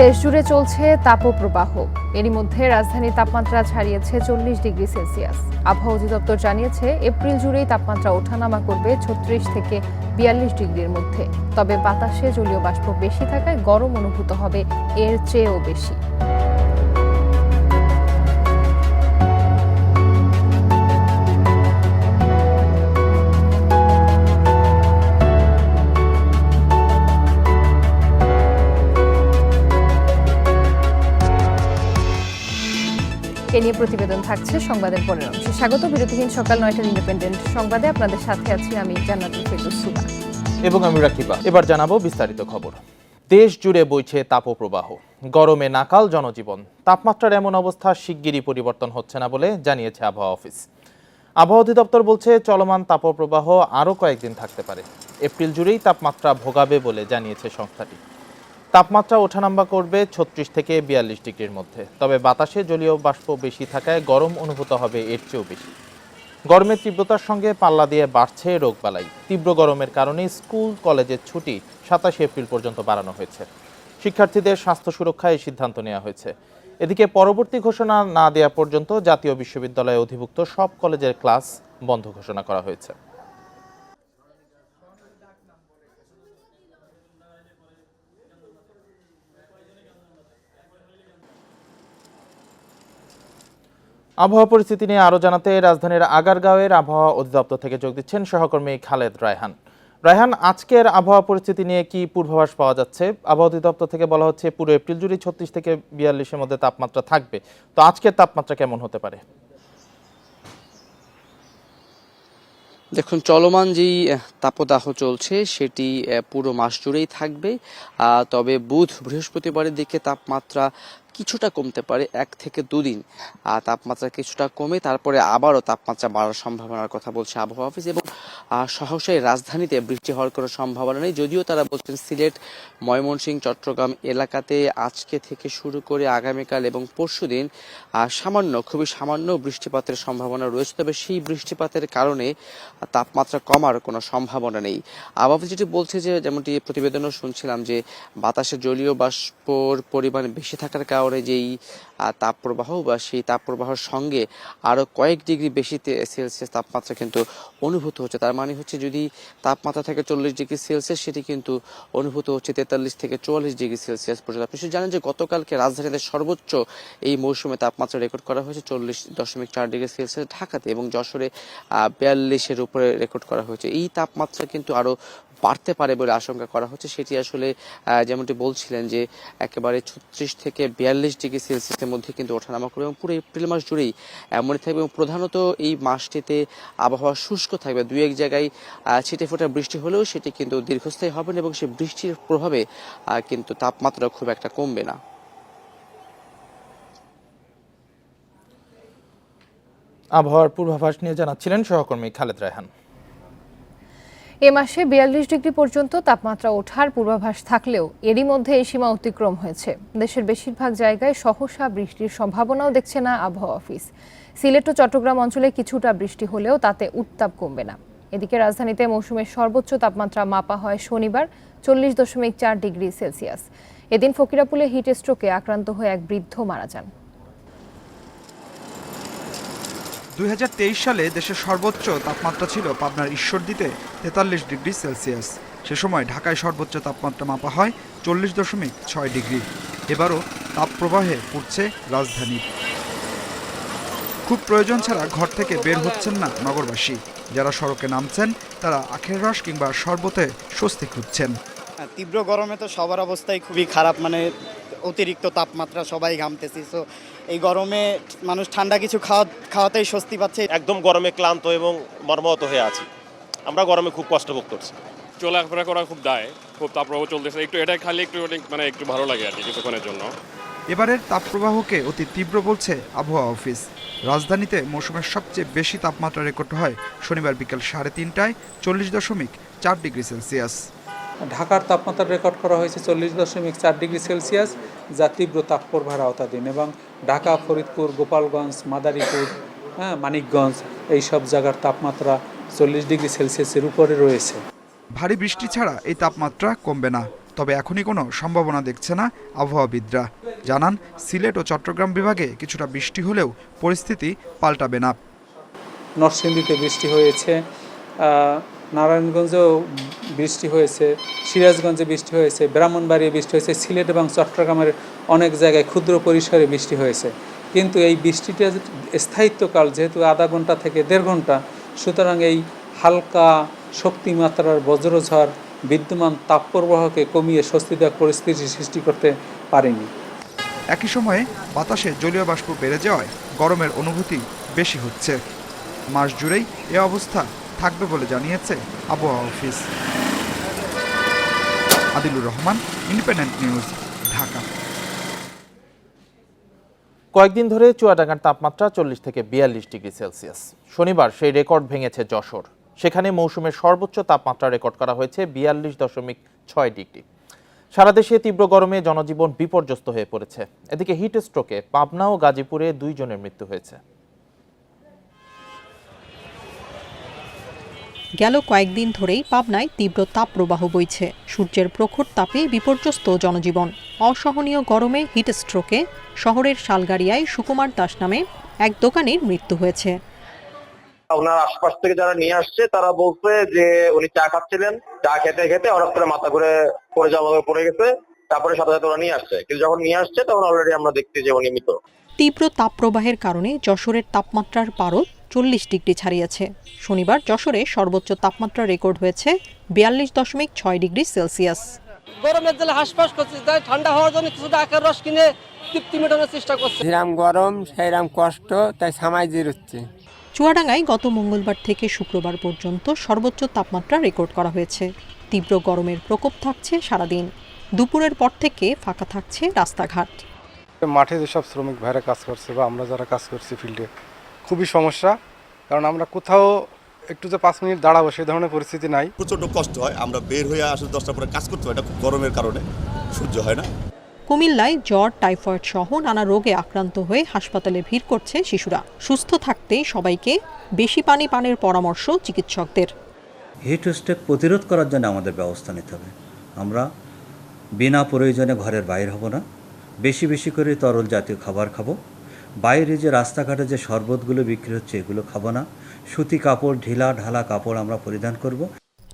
দেশজুড়ে চলছে তাপপ্রবাহ। এরই মধ্যে রাজধানীর তাপমাত্রা ছাড়িয়েছে 40 ডিগ্রি সেলসিয়াস। আবহাওয়া অধিদপ্তর জানিয়েছে, এপ্রিল জুড়েই তাপমাত্রা ওঠানামা করবে 36 থেকে 42 ডিগ্রির মধ্যে। তবে বাতাসে জলীয় বাষ্প বেশি থাকায় গরম অনুভূত হবে এর চেয়েও বেশি। এ নিয়ে প্রতিবেদন থাকছে সংবাদের পরের অংশে। স্বাগত বিরতিহীন সকাল 9টার ইন্ডিপেন্ডেন্ট সংবাদে। আপনাদের সাথে আছি আমি জান্নাতুল ফেরদৌস সুবা এবং আমি রাকিবা। এবার জানাবো বিস্তারিত খবর। দেশ জুড়ে বইছে তাপপ্রবাহ, গরমে নাকাল জনজীবন। তাপমাত্রার এমন অবস্থা শিগগিরই পরিবর্তন হচ্ছে না বলে জানিয়েছে আবহাওয়া অফিস। আবহাওয়া অধিদপ্তর বলছে, চলমান তাপপ্রবাহ আরও কয়েকদিন থাকতে পারে। এপ্রিল জুড়েই তাপমাত্রা ভোগাবে বলে জানিয়েছে সংস্থাটি। তাপমাত্রা ওঠানামা করবে 36 থেকে 42 ডিগ্রির মধ্যে। তবে বাতাসে জলীয় বাষ্প বেশি থাকায় গরম অনুভূত হবে এর চেয়েও বেশি। গরমের তীব্রতার সঙ্গে পাল্লা দিয়ে বাড়ছে রোগবালাই। তীব্র গরমের কারণে স্কুল কলেজের ছুটি 27 এপ্রিল পর্যন্ত বাড়ানো হয়েছে। শিক্ষার্থীদের স্বাস্থ্য সুরক্ষায় এই সিদ্ধান্ত নেওয়া হয়েছে। এদিকে পরবর্তী ঘোষণা না দেওয়া পর্যন্ত জাতীয় বিশ্ববিদ্যালয়ে অধিভুক্ত সব কলেজের ক্লাস বন্ধ ঘোষণা করা হয়েছে। আবহাওয়া পরিস্থিতি নিয়ে আরো জানাতে রাজধানীর আগারগাঁওয়ের আবহাওয়া অধিদপ্তর থেকে যোগ দিচ্ছেন সহকর্মী খালেদ রায়হান। রায়হান, আজকের আবহাওয়া পরিস্থিতি নিয়ে কি পূর্বাভাস পাওয়া যাচ্ছে? আবহাওয়া অধিদপ্তর থেকে বলা হচ্ছে পুরো এপ্রিল জুড়ে 36 থেকে 42-এর মধ্যে তাপমাত্রা থাকবে। তো আজকের তাপমাত্রা কেমন হতে পারে? দেখুন, চলমান যেই তাপদাহ চলছে সেটি পুরো মাস জুড়েই থাকবে। তবে বুধ বৃহস্পতিবারের দিকে তাপমাত্রা কিছুটা কমতে পারে, 1 থেকে 2 দিন তাপমাত্রা কিছুটা কমে তারপরে আবারও তাপমাত্রা বাড়ার সম্ভাবনার কথা বলছে আবহাওয়া অফিস। এবং সহসাই রাজধানীতে বৃষ্টি হওয়ার কোনো সম্ভাবনা নেই, যদিও তারা বলছেন সিলেট, ময়মনসিংহ, চট্টগ্রাম এলাকাতে আজকে থেকে শুরু করে আগামীকাল এবং পরশুদিন খুবই সামান্য বৃষ্টিপাতের সম্ভাবনা রয়েছে। তবে সেই বৃষ্টিপাতের কারণে তাপমাত্রা কমার কোনো সম্ভাবনা নেই। আবহাওয়া যেটি বলছে যে, যেমনটি প্রতিবেদনও শুনছিলাম, যে বাতাসে জলীয় বাষ্পর পরিমাণ বেশি থাকার কারণে যেই তাপপ্রবাহ বা সেই তাপপ্রবাহের সঙ্গে আরো কয়েক ডিগ্রি বেশি সেলসিয়াস তাপমাত্রা কিন্তু অনুভূত হচ্ছে। তার মানে হচ্ছে, যদি তাপমাত্রা থাকে 40 ডিগ্রি সেলসিয়াস, সেটি কিন্তু অনুভূত হচ্ছে 43 থেকে 44 ডিগ্রি সেলসিয়াস পর্যন্ত। আপনি জানেন যে গতকালকে রাজধানীতে সর্বোচ্চ এই মৌসুমে তাপমাত্রা রেকর্ড করা হয়েছে 40.4 ডিগ্রি সেলসিয়াস ঢাকাতে, এবং যশোরে 42-এর উপরে রেকর্ড করা হয়েছে। এই তাপমাত্রা কিন্তু আরো বাড়তে পারে বলে আশঙ্কা করা হচ্ছে। সেটি আসলে যেমনটি বলছিলেন যে একেবারে 36 থেকে 42 ডিগ্রি সেলসিয়াসের মধ্যে কিন্তু ওঠানামা করবে এবং পুরো এপ্রিল মাস জুড়েই এমনই থাকবে। এবং প্রধানত এই মাসটিতে আবহাওয়া শুষ্ক থাকবে। 2-1 জায়গায় ছিটেফোঁটা বৃষ্টি হলেও সেটি কিন্তু দীর্ঘস্থায়ী হবে না এবং সেই বৃষ্টির প্রভাবে কিন্তু তাপমাত্রা খুব একটা কমবে না। আবহাওয়ার পূর্বাভাস নিয়ে জানাচ্ছিলেন সহকর্মী খালেদ রায়হান। এ মাসে 42 ডিগ্রি পর্যন্ত তাপমাত্রা ওঠার পূর্বাভাস থাকলেও এরই মধ্যে এই সীমা অতিক্রম হয়েছে। দেশের বেশিরভাগ জায়গায় সহসা বৃষ্টির সম্ভাবনাও দেখছে না আবহাওয়া অফিস। সিলেট ও চট্টগ্রাম অঞ্চলে কিছুটা বৃষ্টি হলেও তাতে উত্তাপ কমবে না। এদিকে রাজধানীতে মৌসুমের সর্বোচ্চ তাপমাত্রা মাপা হয় শনিবার 40.4 ডিগ্রি সেলসিয়াস। এদিন ফকিরাপুলে হিট স্ট্রোকে আক্রান্ত হয়ে এক বৃদ্ধ মারা যান। 2023 সালে দেশের সর্বোচ্চ তাপমাত্রা ছিল পাবনার ঈশ্বরদীতে 43 ডিগ্রি সেলসিয়াস। সে সময় ঢাকায় সর্বোচ্চ তাপমাত্রা মাপা হয় 40.6 ডিগ্রি। এবারও তাপপ্রবাহে পড়ছে রাজধানী। খুব প্রয়োজন ছাড়া ঘর থেকে বের হচ্ছেন না নগরবাসী। যারা সড়কে নামছেন তারা আখের রস কিংবা শরবতে স্বস্তি খুঁজছেন। তীব্র গরমে তো সবার অবস্থাই খুবই খারাপ, অতিরিক্ত তাপমাত্রা, সবাই ঘামতেছি। সো এই গরমে মানুষ ঠান্ডা কিছু খাওয়াতেই স্বস্তি পাচ্ছে। একদম গরমে ক্লান্ত এবং মর্মাহত হয়ে আছি। আমরা গরমে খুব কষ্ট ভোগ করছি। চলাফেরা করা খুব খুব তাপপ্রবাহ চলতেছে। একটু খালি একটু ভালো লাগে আর কি কিছুক্ষণের জন্য। এবারের তাপপ্রবাহকে অতি তীব্র বলছে আবহাওয়া অফিস। রাজধানীতে মৌসুমের সবচেয়ে বেশি তাপমাত্রা রেকর্ড হয় শনিবার বিকেল 3:30টায় 40.4 ডিগ্রি সেলসিয়াস। ঢাকার তাপমাত্রা রেকর্ড করা হয়েছে 40.4 ডিগ্রি সেলসিয়াস, যা তীব্র তাপপ্রবাহের আওতাধীন। এবং ঢাকা, ফরিদপুর, গোপালগঞ্জ, মাদারীপুর, মানিকগঞ্জ এই সব জায়গার তাপমাত্রা 40 ডিগ্রি সেলসিয়াসের উপরে রয়েছে। ভারী বৃষ্টি ছাড়া এই তাপমাত্রা কমবে না। তবে এখনই কোনো সম্ভাবনা দেখছে না আবহাওয়াবিদরা। জানান, সিলেট ও চট্টগ্রাম বিভাগে কিছুটা বৃষ্টি হলেও পরিস্থিতি পাল্টাবে না। নরসিংদীতে বৃষ্টি হয়েছে, নারায়ণগঞ্জেও বৃষ্টি হয়েছে, সিরাজগঞ্জে বৃষ্টি হয়েছে, ব্রাহ্মণবাড়িয়ায় বৃষ্টি হয়েছে, সিলেট এবং চট্টগ্রামের অনেক জায়গায় ক্ষুদ্র পরিসরে বৃষ্টি হয়েছে। কিন্তু এই বৃষ্টিটা স্থায়িত্বকাল যেহেতু আধা ঘন্টা থেকে 1.5 ঘন্টা, সুতরাং এই হালকা শক্তিমাত্রার বজ্রঝড় বিদ্যমান তাপপ্রবাহকে কমিয়ে স্বস্তিদায়ক পরিস্থিতি সৃষ্টি করতে পারেনি। একই সময়ে বাতাসে জলীয় বাষ্প বেড়ে যাওয়ায় গরমের অনুভূতি বেশি হচ্ছে। মাস জুড়েই এ অবস্থা থাকবে বলে জানিয়েছে আবহাওয়া office. Adilur Rahman, Independent News, Dhaka. কয়েকদিন ধরে চুয়াডাঙ্গার তাপমাত্রা 40 থেকে 42 ডিগ্রি সেলসিয়াস। শনিবার সেই রেকর্ড ভেঙেছে যশোর। সেখানে মৌসুমের সর্বোচ্চ তাপমাত্রা রেকর্ড করা হয়েছে 42.6 ডিগ্রি। সারা দেশে তীব্র গরমে জনজীবন বিপর্যস্ত হয়ে পড়েছে। এদিকে হিট স্ট্রোকে পাবনা ও গাজীপুরে 2 জনের মৃত্যু হয়েছে। গেল কয়েকদিন ধরেই পাবনায় তীব্র তাপপ্রবাহ বইছে। সূর্যের প্রখর তাপে বিপর্যস্ত জনজীবন। অসহনীয় গরমে হিট স্ট্রোকে শহরের শালগাড়িয়ায় সুকুমার দাস নামে এক দোকানির মৃত্যু হয়েছে। ওনার আশপাশ থেকে যারা নিয়ে আসছে তারা বলছে যে উনি চা খাচ্ছিলেন, চা খেতে খেতে হঠাৎ করে মাথা ঘুরে পড়ে গেছে, তারপরে সাথে সাথে ওরা নিয়ে আসছে। কিন্তু যখন নিয়ে আসছে তখন অলরেডি আমরা দেখছি যে উনি মৃত। তীব্র তাপপ্রবাহের কারণে যশোরের তাপমাত্রার পারদ 40 ডিগ্রি ছাড়িয়েছে। শনিবার যশোরে সর্বোচ্চ তাপমাত্রা রেকর্ড হয়েছে 42.6 ডিগ্রি সেলসিয়াস। গরমের জন্য হাসপাস করছে, তাই ঠান্ডা হওয়ার জন্য কিছু আখের রস কিনে তৃপ্তি মেটানোর চেষ্টা করছে। যেরাম গরম সেইরাম কষ্ট, তাই সামাই জিরুচ্ছে। চুয়াডাঙ্গায় গত মঙ্গলবার থেকে শুক্রবার পর্যন্ত সর্বোচ্চ তাপমাত্রা রেকর্ড করা হয়েছে। তীব্র গরমের প্রকোপ থাকছে সারাদিন। দুপুরের পর থেকে ফাঁকা থাকছে রাস্তাঘাট। মাঠে যেসব শ্রমিক ভাইরা কাজ করছে বা আমরা যারা কাজ করছি ফিল্ডে, খুবই সমস্যা। কারণ আমরা কোথাও একটু যে 5 মিনিট দাঁড়াবো সেই ধরনের পরিস্থিতি নাই। প্রচণ্ড কষ্ট হয়, আমরা বের হয়ে আসলে 10টার পরে কাজ করতে হয়, এটা গরমের কারণে সহ্য হয় না। কুমিল্লায় জ্বর, টাইফয়েড সহ নানা রোগে আক্রান্ত হয়ে হাসপাতালে ভিড় করছে শিশুরা। সুস্থ থাকতে সবাইকে বেশি পানি পানের পরামর্শ চিকিৎসকদের। হিট স্ট্রোক প্রতিরোধ করার জন্য আমাদের ব্যবস্থা নিতে হবে। আমরা বিনা প্রয়োজনে ঘরের বাইরে হব না, বেশি বেশি করে তরল জাতীয় খাবার খাবো। বাইরে যে রাস্তাঘাটে যে শরবতগুলো বিক্রি হচ্ছে এগুলো খাবো না। সুতি কাপড়, ঢিলা ঢালা কাপড় আমরা পরিধান করব।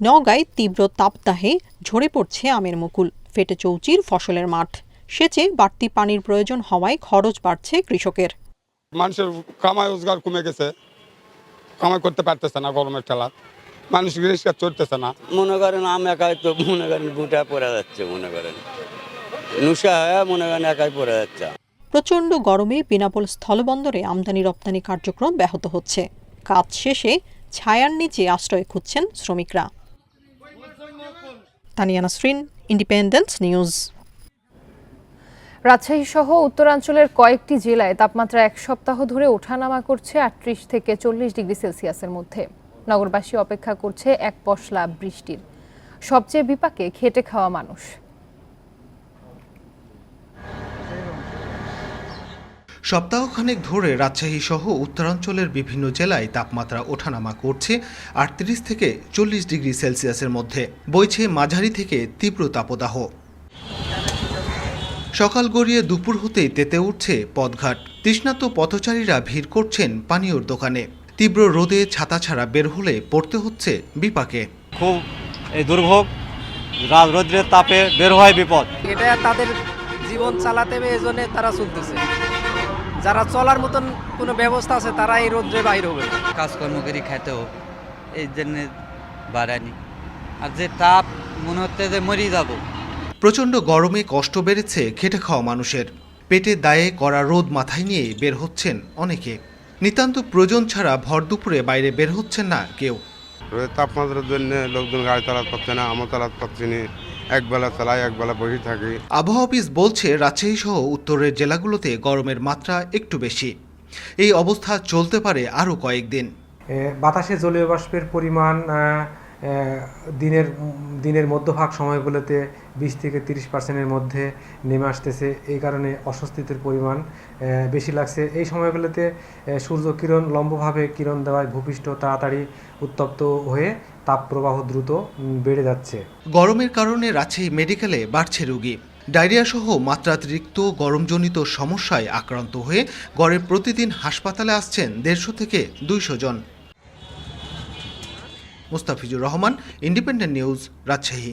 নওগাঁয় তীব্র তাপদাহে ঝরে পড়ছে আমের মুকুল। ফেটে চৌচির ফসলের মাঠ। সেচে বাড়তি পানির প্রয়োজন হওয়ায় খরচ বাড়ছে কৃষকের। মানুষের কামাই রোজগার কমে গেছে, কামাই করতে পারতেছে না গরমের ঠেলা, মানুষ রিক্সা চড়তেছে না। মনে করেন আমি একাই তো মনে করেন বুটা পড়ে যাচ্ছে, মনে করেন নুসা হয়ে মনে করেন একাই পড়ে যাচ্ছে। প্রচণ্ড গরমে বেনাপোল স্থলবন্দরে আমদানি রপ্তানি কার্যক্রম ব্যাহত হচ্ছে। কাজ শেষে ছায়ার নিচে আশ্রয় খুঁজছেন শ্রমিকরা। Tania Nasrin, Independent News. রাজশাহী সহ উত্তরাঞ্চলের কয়েকটি জেলায় তাপমাত্রা 1 সপ্তাহ ধরে ওঠানামা করছে 38 থেকে 40 ডিগ্রি সেলসিয়াসের মধ্যে। নগরবাসী অপেক্ষা করছে এক পশলা বৃষ্টির। সবচেয়ে বিপাকে খেটে খাওয়া মানুষ। সপ্তাহখানেক ধরে রাজশাহী সহ উত্তরাঞ্চলের বিভিন্ন জেলায় তাপমাত্রা ওঠানামা করছে 38 থেকে 40 ডিগ্রি সেলসিয়াসের মধ্যে। বইছে মাঝারি থেকে তীব্র তাপদাহ। সকাল গড়িয়ে দুপুর হতেই তেতে উঠছে পথঘাট। তৃষ্ণার্ত পথচারীরা ভিড় করছেন পানীয়র দোকানে। তীব্র রোদে ছাতা ছাড়া বের হলে পড়তে হচ্ছে বিপাকে। খুব এই দুর্ভোগ, রৌদ্রের তাপে বের হয় বিপদ। এটা তাদের জীবন চালাতে হবে, এজন্য তারা চলতেছে। যারা চলার মতন কোনো ব্যবস্থা আছে তারা এই রোদ্রে বাইরে হবে। কাজকর্ম করে খেতেও এই জন্য বাড়ানি। আর যে তাপ মনে হচ্ছে যে মরে যাব। প্রচণ্ড গরমে কষ্ট বেড়েছে খেটে খাওয়া মানুষের। পেটে দায়ে করা রোদ মাথায় নিয়ে বের হচ্ছেন অনেকে। নিতান্ত প্রয়োজন ছাড়া ভর দুপুরে বাইরে বের হচ্ছেন না কেউ। তাপমাত্রার জন্য লোকজন গাড়ি চালাতে পারছে না, আমরা চালাতে পারছি না। একবেলা চালাই, একবেলা বসে থাকি। আবহাওয়া অফিস বলছে রাজশাহী সহ উত্তরের জেলাগুলোতে গরমের মাত্রা একটু বেশি। এই অবস্থা চলতে পারে আরও কয়েকদিন। বাতাসে জলীয় বাষ্পের পরিমাণ দিনের মধ্যভাগ সময়গুলোতে 20 থেকে 30% মধ্যে নেমে আসতেছে। এই কারণে অস্বস্তির পরিমাণ বেশি লাগছে। এই সময়গুলোতে সূর্য কিরণ লম্বভাবে কিরণ দেওয়ায় ভূপৃষ্ঠ তাড়াতাড়ি উত্তপ্ত হয়ে তাপপ্রবাহ দ্রুত বেড়ে যাচ্ছে। গরমের কারণে রাজশাহী মেডিকেলে বাড়ছে রোগী। ডায়রিয়া সহ মাত্রাতিরিক্ত গরমজনিত সমস্যায় আক্রান্ত হয়ে গড়ে প্রতিদিন হাসপাতালে আসছেন 150 থেকে 200 জন। Mustafizur Rahman, Independent News, Rajshahi.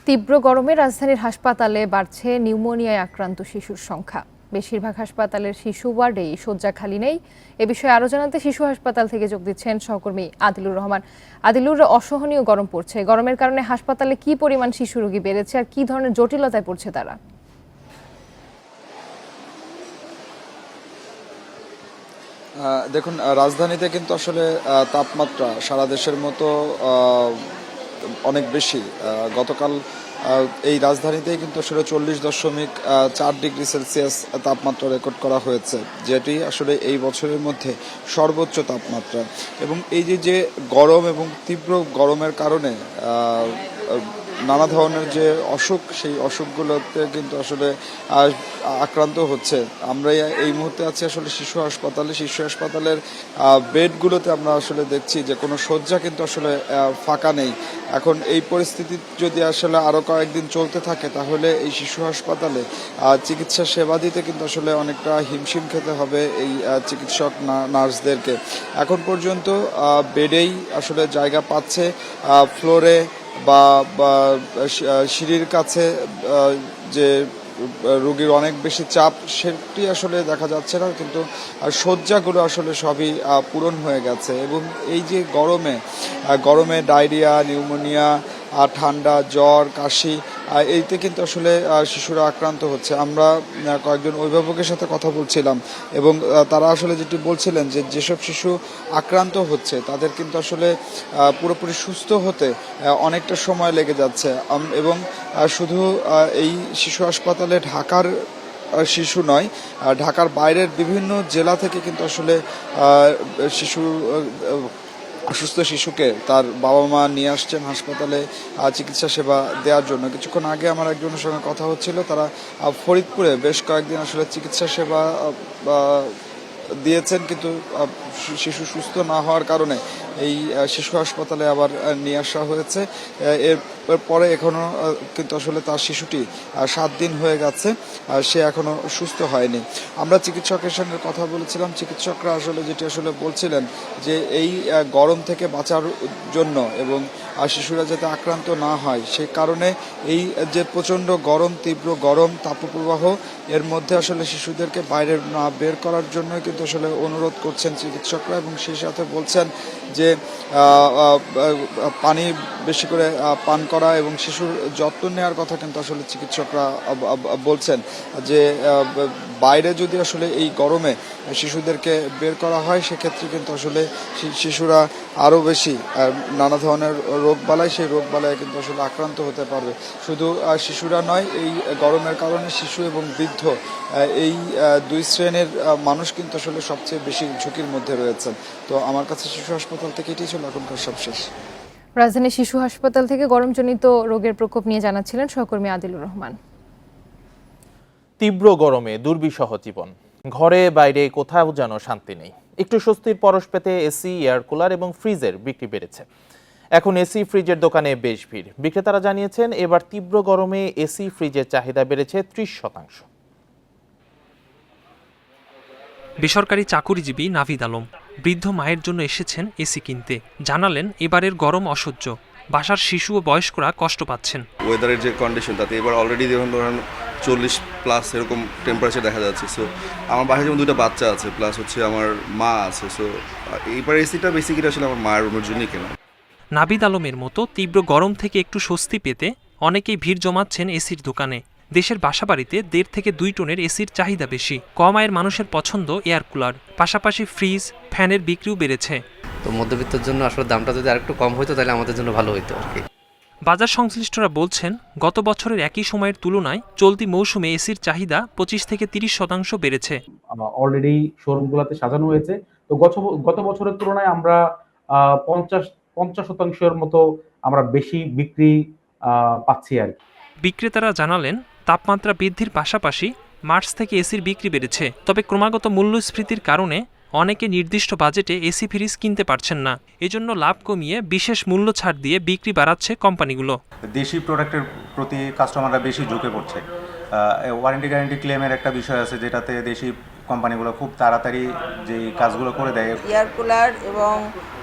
তীব্র গরমে রাজধানীর হাসপাতালে বাড়ছে নিউমোনিয়ায় আক্রান্ত শিশুর সংখ্যা। বেশিরভাগ হাসপাতালের শিশু ওয়ার্ডেই শয্যা খালি নেই। এ বিষয়ে আরও জানাতে শিশু হাসপাতাল থেকে যোগ দিচ্ছেন সহকর্মী আদিলুর রহমান। আদিলুর, অসহনীয় গরম পড়ছে, গরমের কারণে হাসপাতালে কি পরিমাণ শিশু রোগী বেড়েছে আর কি ধরনের জটিলতায় পড়ছে তারা? দেখুন, রাজধানীতে কিন্তু আসলে তাপমাত্রা সারা দেশের মতো অনেক বেশি। গতকাল এই রাজধানীতেই কিন্তু আসলে 40.4 ডিগ্রি সেলসিয়াস তাপমাত্রা রেকর্ড করা হয়েছে, যেটি আসলে এই বছরের মধ্যে সর্বোচ্চ তাপমাত্রা। এবং এই যে গরম এবং তীব্র গরমের কারণে নানা ধরনের যে অসুখ, সেই অসুখগুলোতে কিন্তু আসলে আক্রান্ত হচ্ছে। আমরা এই মুহূর্তে আছি আসলে শিশু হাসপাতালে। শিশু হাসপাতালের বেডগুলোতে আমরা আসলে দেখছি যে কোনো শয্যা কিন্তু আসলে ফাঁকা নেই। এখন এই পরিস্থিতি যদি আসলে আরও কয়েকদিন চলতে থাকে, তাহলে এই শিশু হাসপাতালে চিকিৎসা সেবা দিতে কিন্তু আসলে অনেকটা হিমশিম খেতে হবে এই চিকিৎসক নার্সদেরকে। এখন পর্যন্ত বেডেই আসলে জায়গা পাচ্ছে, ফ্লোরে বা সিঁড়ির কাছে যে রোগীর অনেক বেশি চাপ, সেটি আসলে দেখা যাচ্ছে না, কিন্তু শয্যাগুলো আসলে সবই পূরণ হয়ে গেছে। এবং এই যে গরমে ডায়রিয়া, নিউমোনিয়া, ঠান্ডা, জ্বর, কাশি, এইতে কিন্তু আসলে শিশুরা আক্রান্ত হচ্ছে। আমরা কয়েকজন অভিভাবকের সাথে কথা বলছিলাম এবং তারা আসলে যেটি বলছিলেন যে যেসব শিশু আক্রান্ত হচ্ছে তাদের কিন্তু আসলে পুরোপুরি সুস্থ হতে অনেকটা সময় লেগে যাচ্ছে। এবং শুধু এই শিশু হাসপাতালে ঢাকার শিশু নয়, ঢাকার বাইরের বিভিন্ন জেলা থেকে কিন্তু আসলে অসুস্থ শিশুকে তার বাবা মা নিয়ে আসছেন হাসপাতালে চিকিৎসা সেবা দেওয়ার জন্য। কিছুক্ষণ আগে আমার একজনের সঙ্গে কথা হচ্ছিল, তারা ফরিদপুরে বেশ কয়েকদিন আসলে চিকিৎসা সেবা দিয়েছেন, কিন্তু শিশু সুস্থ না হওয়ার কারণে এই শিশু হাসপাতালে আবার নিয়ে আসা হয়েছে। এরপরে এখনও কিন্তু আসলে তার শিশুটি 7 দিন হয়ে গেছে, সে এখনও সুস্থ হয়নি। আমরা চিকিৎসকের সঙ্গে কথা বলেছিলাম, চিকিৎসকরা আসলে যেটি আসলে বলছিলেন যে এই গরম থেকে বাঁচার জন্য এবং শিশুরা যাতে আক্রান্ত না হয়, সে কারণে এই যে প্রচণ্ড গরম, তীব্র গরম, তাপপ্রবাহ, এর মধ্যে আসলে শিশুদেরকে বাইরে না বের করার জন্যই কিন্তু আসলে অনুরোধ করছেন চিকিৎসকরা। এবং সেই সাথে বলছেন যে পানি বেশি করে পান করা এবং শিশুর যত্ন নেওয়ার কথা কিন্তু আসলে চিকিৎসকরা বলছেন যে বাইরে যদি আসলে এই গরমে শিশুদেরকে বের করা হয়, সেক্ষেত্রে কিন্তু আসলে শিশুরা আরও বেশি নানা ধরনের রোগবালাই, সেই রোগবালায় কিন্তু আসলে আক্রান্ত হতে পারবে। শুধু শিশুরা নয়, এই গরমের কারণে শিশু এবং বৃদ্ধ, এই দুই শ্রেণীর মানুষ কিন্তু আসলে সবচেয়ে বেশি ঝুঁকির মধ্যে রয়েছেন। তো আমার কাছে শিশু হাসপাতাল থেকে এটাই ছিল এখনকার সবশেষ। রাজধানীর শিশু হাসপাতাল থেকে গরমজনিত রোগের প্রকোপ নিয়ে জানাচ্ছিলেন সহকর্মী আদিলুর রহমান। তীব্র গরমে দুর্বিষহ জীবন, ঘরে বাইরে কোথাও যেন শান্তি নেই। একটু স্বস্তির পরশ পেতে এসি, এয়ার কুলার এবং ফ্রিজের বিক্রি বেড়েছে। এখন এসি, ফ্রিজের দোকানে বেশ ভিড়। বিক্রেতারা জানিয়েছেন এবার তীব্র গরমে এসি, ফ্রিজের চাহিদা বেড়েছে 30%। বেসরকারি চাকুরিজীবী নাভিদ আলম বৃদ্ধ মায়ের জন্য এসেছেন এসি কিনতে। জানালেন এবারের গরম অসহ্য, বাসার শিশু ও বয়স্করা কষ্ট পাচ্ছেন। ওয়েদারের যে কন্ডিশন, তাতে এবার অলরেডি ধরুন 40+ এরকম টেম্পারেচার দেখা যাচ্ছে। সো আমার বাসায় যেমন 2টা বাচ্চা আছে, প্লাস হচ্ছে আমার মা আছে। সো এইবার এসিটা বেসিক্যালি আসলে আমার মায়ের রুমের জন্যই কেনা। নাভিদ আলমের মতো তীব্র গরম থেকে একটু স্বস্তি পেতে অনেকেই ভিড় জমাচ্ছেন এসির দোকানে। দেশের বাসাবাড়িতে 1.5 থেকে 2 টনের এসির চাহিদা বেশি। কম আয়ের মানুষের পছন্দ এয়ার কুলার, পাশাপাশি ফ্রিজ, ফ্যানের বিক্রিও বেড়েছে। তো মধ্যবিত্তের জন্য আসলে দামটা যদি আরেকটু কম হতো তাহলে আমাদের জন্য ভালো হতো আর কি। বাজার সংশ্লিষ্টরা বলছেন গত বছরের একই সময়ের তুলনায় চলতি মৌসুমে এসির চাহিদা 25 থেকে 30% বেড়েছে। অলরেডি শোরুমগুলোতে সাজানো হয়েছে। তো গত বছরের তুলনায় আমরা 50% মতো আমরা বেশি বিক্রি পাচ্ছি আর কি। বিক্রেতারা জানালেন তাপমাত্রা বৃদ্ধির পাশাপাশি মার্চ থেকে এসির বিক্রি বেড়েছে। তবে ক্রমাগত মূল্যস্ফীতির কারণে অনেকে নির্দিষ্ট বাজেটে এসি ফ্রিজ কিনতে পারছেন না। এজন্য লাভ কমিয়ে বিশেষ মূল্য ছাড় দিয়ে বিক্রি বাড়াচ্ছে কোম্পানিগুলো। দেশি প্রোডাক্টের প্রতি কাস্টমাররা বেশি ঝুঁকে পড়ছে। ওয়ারেন্টি গ্যারান্টি ক্লেমের একটা বিষয় আছে, যেটাতে দেশি কোম্পানিগুলো খুব তাড়াতাড়ি যে কাজগুলো করে দেয়। এয়ার কুলার এবং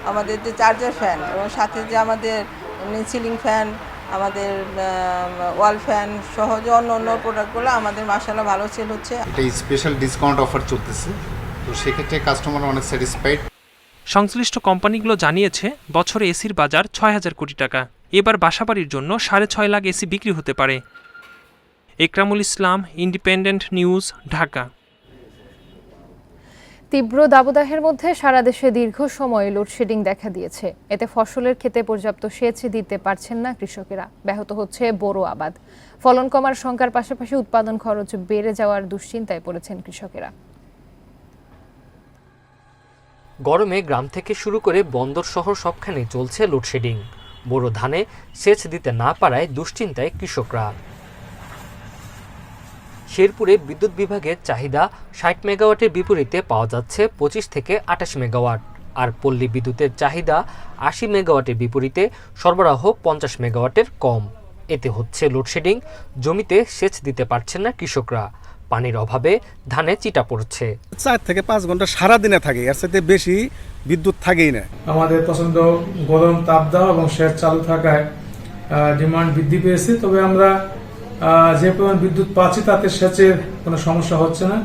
আমাদের যে চার্জার ফ্যান এবং সাথে যে আমাদের সিলিং ফ্যান, আমাদের ওয়াল ফ্যান সহ যে অন্য প্রোডাক্টগুলো আমাদের মাশাআল্লাহ ভালো সেল হচ্ছে। এটা স্পেশাল ডিসকাউন্ট অফার চলতেছে, তো সেক্ষেত্রে কাস্টমার অনেক স্যাটিসফাইড। সংশ্লিষ্ট কোম্পানিগুলো জানিয়েছে বছরে এসির বাজার ৬,০০০ কোটি টাকা। এবার বাসাবাড়ির জন্য ৬.৫ লাখ এসি বিক্রি হতে পারে। একরামুল ইসলাম, ইন্ডিপেন্ডেন্ট নিউজ, ঢাকা। তীব্র দাবদাহের মধ্যে সারা দেশে দীর্ঘ সময় লোডশেডিং দেখা দিয়েছে। এতে ফসলের ক্ষেতে পর্যাপ্ত সেচ দিতে পারছেন না কৃষকেরা। ব্যাহত হচ্ছে বোরো আবাদ। ফলন কমার শঙ্কার পাশাপাশি উৎপাদন খরচ বেড়ে যাওয়ার দুশ্চিন্তায় পড়েছেন কৃষকেরা। গরমে গ্রাম থেকে শুরু করে বন্দর শহর সবখানে চলছে লোডশেডিং। বোরো ধানে সেচ দিতে না পারায় দুশ্চিন্তায় কৃষকরা। শেরপুরে বিদ্যুৎ বিভাগের চাহিদা ৬০ মেগাওয়াটের বিপরীতে পাওয়া যাচ্ছে ২৫ থেকে ২৮ মেগাওয়াট। আর পল্লী বিদ্যুতের চাহিদা ৮০ মেগাওয়াটের বিপরীতে সরবরাহ ৫০ মেগাওয়াটের কম। এতে হচ্ছে লোডশেডিং। জমিতে সেচ দিতে পারছেন না কৃষকরা। পানির অভাবে ধানে চিটা পড়ছে। ৪ থেকে ৫ ঘন্টা সারাদিনে থাকে, এর সাথে বেশি বিদ্যুৎ থাকেই না। আমাদের পছন্দ গরম তাপ দেওয়া এবং সেচ চালু থাকায় ডিমান্ড বৃদ্ধি পেয়েছে। তবে আমরা যে পরিমাণ বিদ্যুৎ পাচ্ছি তাতে সেচের কোনো সমস্যা হচ্ছে না।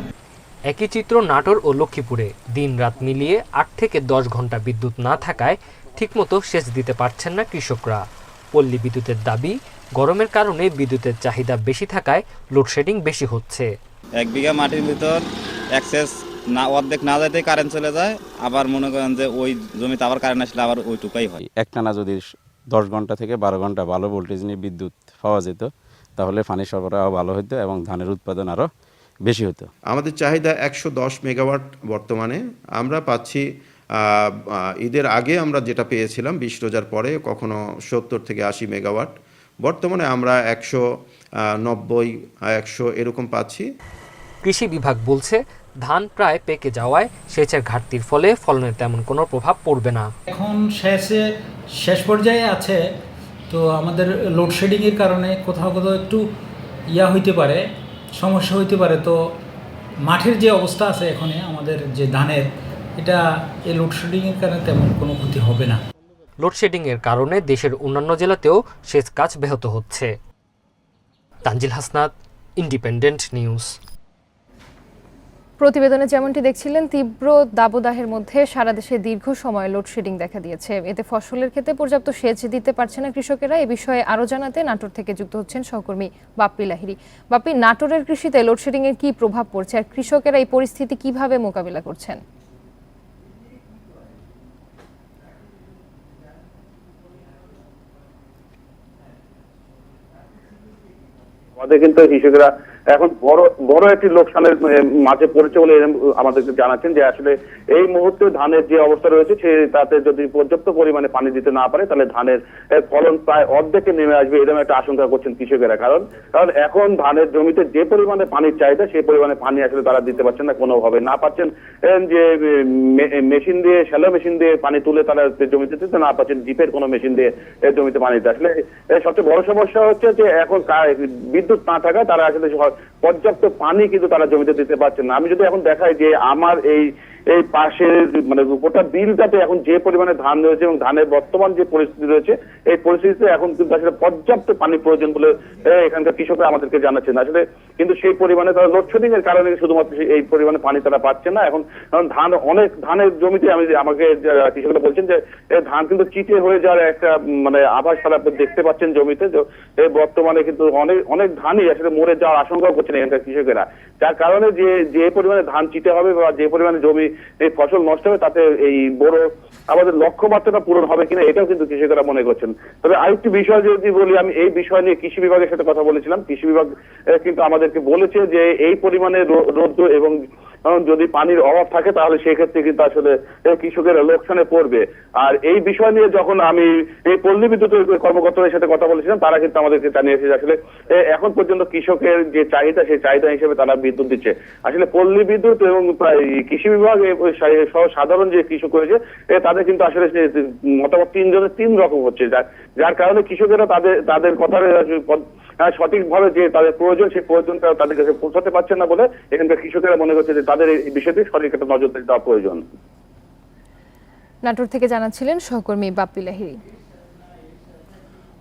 একই চিত্র নাটোর ও লক্ষ্মীপুরে। দিন রাত মিলিয়ে ৮ থেকে ১০ ঘন্টা বিদ্যুৎ না থাকায় ঠিকমতো সেচ দিতে পারছেন না কৃষকরা। পল্লী বিদ্যুতের দাবি, গরমের কারণে বিদ্যুতের চাহিদা বেশি থাকায় লোডশেডিং বেশি হচ্ছে। ১ বিঘা মাটির ভিতর অ্যাক্সেস না অর্ধেক না যাইতে কারেন্ট চলে যায়, আবার মনে করেন যে ওই জমিতে আবার কারেন্ট আসলে আবার ওইটুকাই হয়। একটানা যদি ১০ ঘন্টা থেকে ১২ ঘন্টা ভালো ভোল্টেজ নিয়ে বিদ্যুৎ পাওয়া যেত, তাহলে পানি সরবরাহ ভালো হতো এবং ধানের উৎপাদন আরও বেশি হতো। আমাদের চাহিদা ১১০ মেগাওয়াট বর্তমানে। আমরা পাচ্ছি ঈদের আগে আমরা যেটা পেয়েছিলাম ২০ রোজার পরে কখনো ৭০ থেকে ৮০ মেগাওয়াট। বর্তমানে আমরা ১৯০, ১০০ এরকম পাচ্ছি। কৃষি বিভাগ বলছে ধান প্রায় পেকে যাওয়ায় সেচের ঘাটতির ফলে ফলনের তেমন কোনো প্রভাব পড়বে না। এখন শেষ পর্যায়ে আছে, তো আমাদের লোডশেডিংয়ের কারণে কোথাও একটু হইতে পারে, সমস্যা হইতে পারে। তো মাঠের যে অবস্থা আছে এখন আমাদের যে ধানের, এটা এই লোডশেডিংয়ের কারণে তেমন কোনো ক্ষতি হবে না। লোডশেডিংয়ের কারণে দেশের অন্যান্য জেলাতেও সেচ কাজ ব্যাহত হচ্ছে। Tanzil Hasnat, independent news. প্রতিবেদনে যেমনটি দেখছিলেন, তীব্র দাবদাহের মধ্যে সারা দেশে দীর্ঘ সময় লোডশেডিং দেখা দিয়েছে। এতে ফসলের ক্ষেত্রে পর্যাপ্ত সেচ দিতে পারছে না কৃষকেরা। এ বিষয়ে আরও জানাতে নাটোর থেকে যুক্ত হচ্ছেন সহকর্মী বাপ্পি লাহিড়ী। বাপ্পি, নাটোরের কৃষিতে লোডশেডিং এর কি প্রভাব পড়ছে আর কৃষকেরা এই পরিস্থিতি কিভাবে মোকাবিলা করছেন? আমাদের কিন্তু কৃষকেরা এখন বড় একটি লোকসানের মাঝে পড়েছে বলে আমাদেরকে জানাচ্ছেন যে আসলে এই মুহূর্তে ধানের যে অবস্থা রয়েছে তাতে যদি পর্যাপ্ত পরিমাণে পানি দিতে না পারে তাহলে ধানের ফলন প্রায় অর্ধেকে নেমে আসবে, এরকম একটা আশঙ্কা করছেন কৃষকেরা। কারণ এখন ধানের জমিতে যে পরিমাণে পানির চাহিদা সেই পরিমাণে পানি আসলে তারা দিতে পারছেন না, কোনোভাবে না পাচ্ছেন যে মেশিন দিয়ে, শ্যালো মেশিন দিয়ে পানি তুলে তারা জমিতে দিতে না পাচ্ছেন, ডিপের কোনো মেশিন দিয়ে জমিতে পানি দিতে। আসলে সবচেয়ে বড় সমস্যা হচ্ছে যে এখন বিদ্যুৎ না থাকায় তারা আসলে পর্যাপ্ত পানি কিন্তু তারা জমিতে দিতে পারছেন না। আমি যদি এখন দেখাই যে আমার এই পাশে মানে গোটা বিলটাতে এখন যে পরিমাণে ধান রয়েছে এবং ধানের বর্তমান যে পরিস্থিতি রয়েছে, এই পরিস্থিতিতে এখন কিন্তু আসলে পর্যাপ্ত পানি প্রয়োজন বলে এখানকার কৃষকরা আমাদেরকে জানাচ্ছেন। আসলে কিন্তু সেই পরিমাণে তারা লোডশেডিং এর কারণে শুধুমাত্র এই পরিমাণে পানি তারা পাচ্ছে না। এখন ধান অনেক ধানের জমিতে আমাকে কৃষকরা বলছেন যে ধান কিন্তু চিটে হয়ে যাওয়ার একটা মানে আভাস তারা দেখতে পাচ্ছেন জমিতে। বর্তমানে কিন্তু অনেক ধানই আসলে মরে যাওয়ার আশঙ্কা করছেন এখানকার কৃষকেরা, যার কারণে যে পরিমাণে ধান চিটে হবে বা যে পরিমাণে জমি এই ফসল নষ্ট হবে তাতে এই বড় আমাদের লক্ষ্যমাত্রাটা পূরণ হবে কিনা এটাও কিন্তু কৃষকেরা মনে করছেন। তবে আরেকটি বিষয় যদি বলি, আমি এই বিষয় নিয়ে কৃষি বিভাগের সাথে কথা বলেছিলাম। কৃষি বিভাগ কিন্তু আমাদেরকে বলেছে যে এই পরিমাণে রৌদ্র এবং যদি পানির অভাব থাকে তাহলে সেই ক্ষেত্রে কিন্তু আসলে কৃষকেরা লোকসানে পড়বে। আর এই বিষয় নিয়ে যখন আমি এই পল্লী বিদ্যুৎ কর্মকর্তাদের সাথে কথা বলেছিলাম, তারা কিন্তু আমাদেরকে জানিয়েছে যে আসলে এখন পর্যন্ত কৃষকের যে চাহিদা সেই চাহিদা হিসেবে তারা বিদ্যুৎ দিচ্ছে। আসলে পল্লী বিদ্যুৎ এবং কৃষি বিভাগ সহ সাধারণ যে কৃষক রয়েছে তাদের কিন্তু আসলে মতামত তিন রকম হচ্ছে, যার কারণে কৃষকেরা তাদের কথার সঠিকভাবে যে তাদের প্রয়োজন সেই প্রয়োজনটা তাদের কাছে পৌঁছাতে পারছেন না বলে এখানকার কৃষকেরা মনে করছে যে তাদের এই বিষয়টি সঠিক একটা নজর দেওয়া প্রয়োজন। নাটোর থেকে জানাচ্ছিলেন সহকর্মী বাপ্পি লাহিড়ী।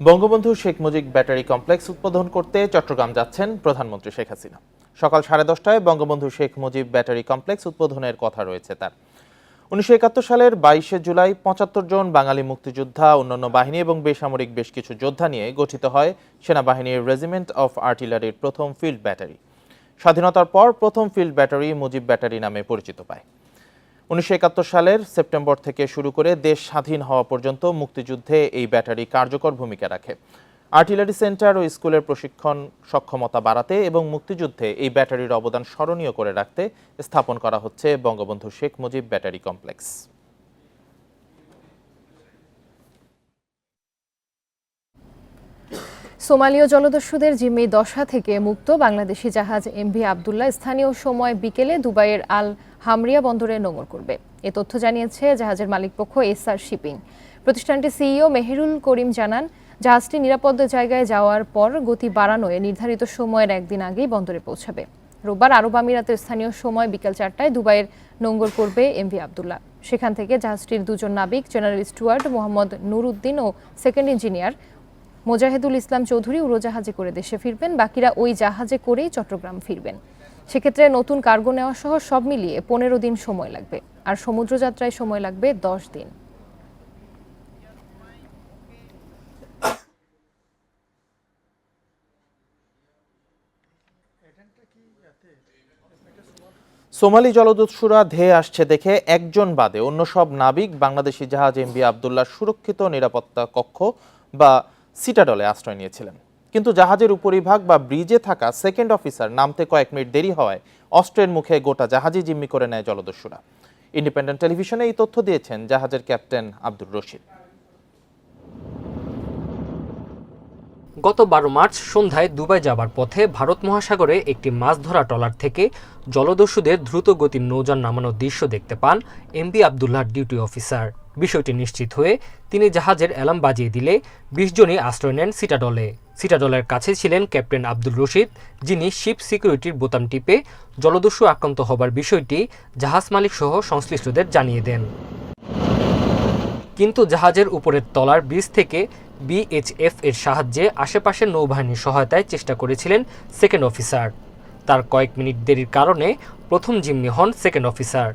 বঙ্গবন্ধু শেখ মুজিব ব্যাটারি কমপ্লেক্স উদ্বোধন করতে চট্টগ্রাম যাচ্ছেন প্রধানমন্ত্রী শেখ হাসিনা। সকাল 10:30টায় বঙ্গবন্ধু শেখ মুজিব ব্যাটারি কমপ্লেক্স উদ্বোধনের কথা রয়েছে তার। 1971 সালের 22শে জুলাই 75 জন বাঙালি মুক্তিযোদ্ধা, অন্যান্য বাহিনী এবং বেসামরিক বেশ কিছু যোদ্ধা নিয়ে গঠিত হয় সেনাবাহিনীর রেজিমেন্ট অফ আর্টিলারির প্রথম ফিল্ড ব্যাটারি। স্বাধীনতার পর প্রথম ফিল্ড ব্যাটারি মুজিব ব্যাটারি নামে পরিচিত পায়। 1971 সালের সেপ্টেম্বর থেকে শুরু করে দেশ স্বাধীন হওয়া পর্যন্ত মুক্তিযুদ্ধে এই ব্যাটারি কার্যকর ভূমিকা রাখে। আর্টিলারি সেন্টার ও স্কুলের প্রশিক্ষণ সক্ষমতা বাড়াতে এবং মুক্তিযুদ্ধে এই ব্যাটারির অবদান স্মরণীয় করে রাখতে স্থাপন করা হচ্ছে বঙ্গবন্ধু শেখ মুজিব ব্যাটারি কমপ্লেক্স। সোমালীয় জলদস্যুদের জিম্মি দশা থেকে মুক্ত বাংলাদেশি জাহাজ এমভি আবদুল্লাহ স্থানীয় সময় বিকেলে দুবাইয়ের আল হামরিয়া বন্দরে নোঙর করবে। এ তথ্য জানিয়েছে জাহাজের মালিকপক্ষ এসআর শিপিং। প্রতিষ্ঠানটির সিইও মেহেরুল করিম জানান, জাহাজটি নিরাপদ জায়গায় যাওয়ার পর গতি বাড়ানোয় নির্ধারিত সময়ের একদিন আগেই বন্দরে পৌঁছাবে। রোববার আরব আমিরাতের স্থানীয় সময় বিকেল 4টায় দুবাইয়ের নোঙর করবে এমভি আবদুল্লাহ। সেখান থেকে জাহাজটির দুজন নাবিক জেনারেল স্টুয়ার্ড মোহাম্মদ নুর উদ্দিন ও সেকেন্ড ইঞ্জিনিয়ার মোজাহেদুল ইসলাম চৌধুরী উড়োজাহাজে করে দেশে ফিরবেন। বাকিরা ওই জাহাজে করেই চট্টগ্রাম ফিরবেন। সেক্ষেত্রে নতুন কার্গো নেওয়া সহ সব মিলিয়ে 15 দিন সময় লাগবে, আর সমুদ্রযাত্রায় সময় লাগবে 10 দিন। সোমালি জলদস্যুরা ধেয়ে আসছে দেখে একজন বাদে অন্য সব নাবিক বাংলাদেশি জাহাজ এমভি আবদুল্লাহ সুরক্ষিত নিরাপত্তা কক্ষ বা সিটাডলে আশ্রয় নিয়েছিলেন। কিন্তু জাহাজের উপরিভাগ বা ব্রিজে থাকা সেকেন্ড অফিসার নামতে কয়েক মিনিট দেরি হওয়ায় অস্ত্রের মুখে গোটা জাহাজই জিম্মি করে নেয় জলদস্যুরা। ইন্ডিপেন্ডেন্ট টেলিভিশনে এই তথ্য দিয়েছেন জাহাজের ক্যাপ্টেন আব্দুর রশিদ। গত 12 মার্চ সন্ধ্যায় দুবাই যাবার পথে ভারত মহাসাগরে একটি মাছ ধরা ট্রলার থেকে জলদস্যুদের দ্রুত গতির নৌযান নামানোর দৃশ্য দেখতে পান এমভি আবদুল্লাহর ডিউটি অফিসার। বিষয়টি নিশ্চিত হয়ে তিনি জাহাজের অ্যালার্ম বাজিয়ে দিলে 20 জনই আশ্রয় নেন সিটাডলে। সিটাডলের কাছে ছিলেন ক্যাপ্টেন আব্দুর রশিদ, যিনি শিপ সিকিউরিটির বোতাম টিপে জলদস্যু আক্রান্ত হবার বিষয়টি জাহাজ মালিক সহ সংশ্লিষ্টদের জানিয়ে দেন। কিন্তু জাহাজের উপরের তলার ব্রিজ থেকে বিএইচএফ এর সাহায্যে আশেপাশের নৌবাহিনীর সহায়তায় চেষ্টা করেছিলেন সেকেন্ড অফিসার। তার কয়েক মিনিট দেরির কারণে প্রথম জিম্মি হন সেকেন্ড অফিসার।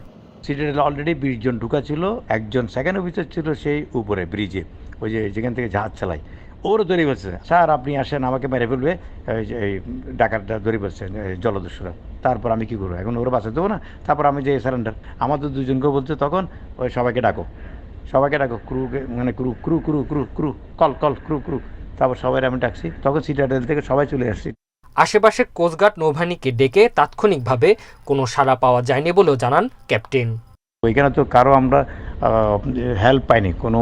সিটাডেলে অলরেডি 20 জন ঢুকা ছিল, একজন সেকেন্ড অফিসার ছিল সেই উপরে ব্রিজে, ওই যে যেখান থেকে জাহাজ চালায়। ওরও ধরে বলছে, স্যার আপনি আসেন, আমাকে মেরে ফেলবে এই ডাকাতটা ধরে বলছে জলদস্যুরা। তারপর আমি কি করবো, এখন ওরা বাঁচাতে দেবো না। তারপর আমি যে সারেন্ডার, আমাদের দুজনকে বলছে তখন ওই সবাইকে ডাকো ক্রুকে, মানে crew crew crew crew crew call call crew crew. তারপর সবাই আমি ডাকছি, তখন সিটাডেল থেকে সবাই চলে আসছি। আশেপাশের কোস্টগার্ড নৌবাহিনীকে ডেকে তাৎক্ষণিকভাবে কোনো সাড়া পাওয়া যায়নি বলেও জানান ক্যাপ্টেন। ওইখানে তো কারো আমরা হেল্প পাইনি, কোনো